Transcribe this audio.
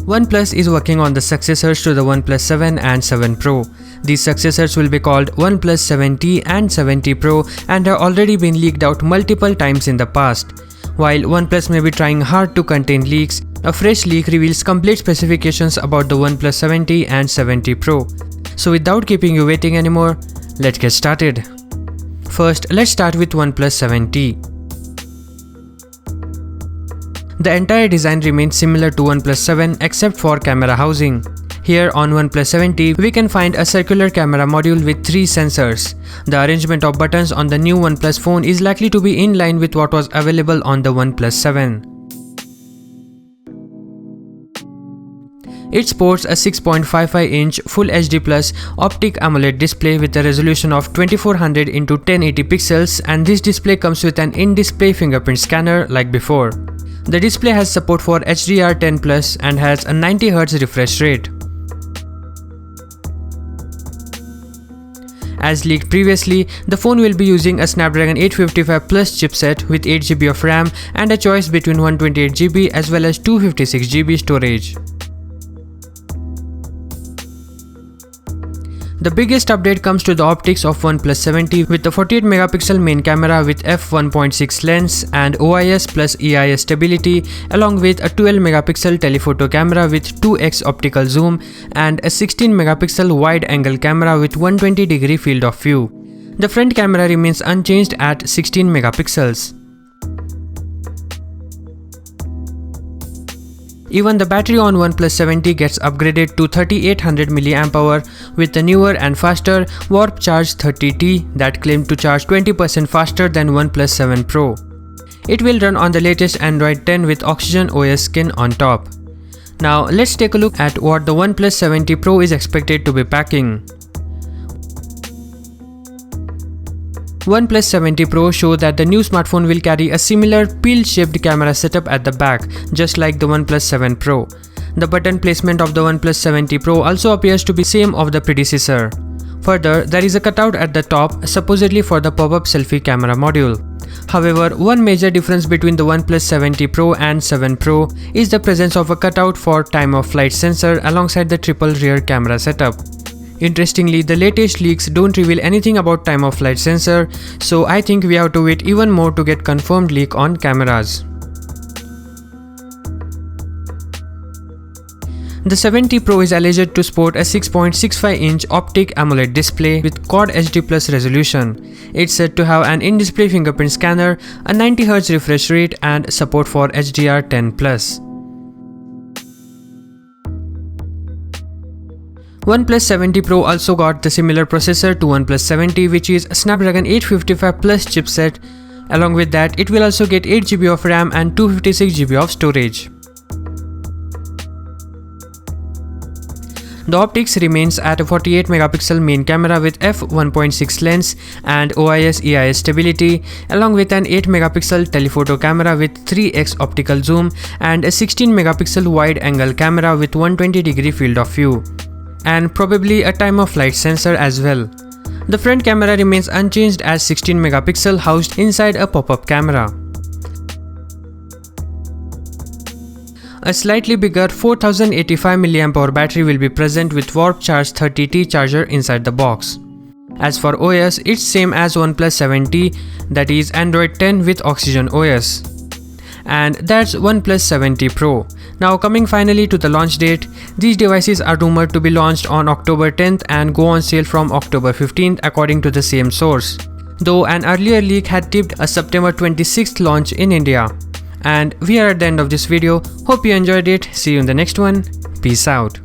OnePlus is working on the successors to the OnePlus 7 and 7 Pro. These successors will be called OnePlus 7T and 7T Pro and have already been leaked out multiple times in the past. While OnePlus may be trying hard to contain leaks, a fresh leak reveals complete specifications about the OnePlus 7T and 7T Pro. So without keeping you waiting anymore, let's get started. First, let's start with OnePlus 7T. The entire design remains similar to OnePlus 7 except for camera housing. Here on OnePlus 7T, we can find a circular camera module with 3 sensors. The arrangement of buttons on the new OnePlus phone is likely to be in line with what was available on the OnePlus 7. It sports a 6.55-inch Full HD Plus optic AMOLED display with a resolution of 2400 x 1080 pixels, and this display comes with an in-display fingerprint scanner like before. The display has support for HDR10+ and has a 90Hz refresh rate. As leaked previously, the phone will be using a Snapdragon 855 Plus chipset with 8GB of RAM and a choice between 128GB as well as 256GB storage. The biggest update comes to the optics of OnePlus 7T with the 48MP main camera with f1.6 lens and OIS plus EIS stability, along with a 12MP telephoto camera with 2x optical zoom and a 16MP wide-angle camera with 120° field of view. The front camera remains unchanged at 16MP. Even the battery on OnePlus 7T gets upgraded to 3800 mAh with the newer and faster Warp Charge 30T that claimed to charge 20% faster than OnePlus 7 Pro. It will run on the latest Android 10 with Oxygen OS skin on top. Now let's take a look at what the OnePlus 7T Pro is expected to be packing. OnePlus 7T Pro show that the new smartphone will carry a similar pill-shaped camera setup at the back, just like the OnePlus 7 Pro. The button placement of the OnePlus 7T Pro also appears to be same of the predecessor. Further, there is a cutout at the top, supposedly for the pop-up selfie camera module. However, one major difference between the OnePlus 7T Pro and 7 Pro is the presence of a cutout for time-of-flight sensor alongside the triple rear camera setup. Interestingly, the latest leaks don't reveal anything about time-of-flight sensor, so I think we have to wait even more to get confirmed leak on cameras. The 7T Pro is alleged to sport a 6.65-inch optic AMOLED display with Quad HD Plus resolution. It's said to have an in-display fingerprint scanner, a 90Hz refresh rate, and support for HDR10+. OnePlus 7T Pro also got the similar processor to OnePlus 7T, which is a Snapdragon 855 Plus chipset. Along with that, it will also get 8GB of RAM and 256GB of storage. The optics remains at a 48MP main camera with f1.6 lens and OIS/EIS stability, along with an 8MP telephoto camera with 3x optical zoom and a 16MP wide-angle camera with 120° field of view, and probably a time-of-flight sensor as well. The front camera remains unchanged as 16MP housed inside a pop-up camera. A slightly bigger 4085 mAh battery will be present with Warp Charge 30T charger inside the box. As for OS, it's same as OnePlus 7T, that is Android 10 with Oxygen OS. And that's OnePlus 7T Pro. Now coming finally to the launch date, these devices are rumored to be launched on October 10th and go on sale from October 15th according to the same source. Though an earlier leak had tipped a September 26th launch in India. And we are at the end of this video. Hope you enjoyed it. See you in the next one. Peace out.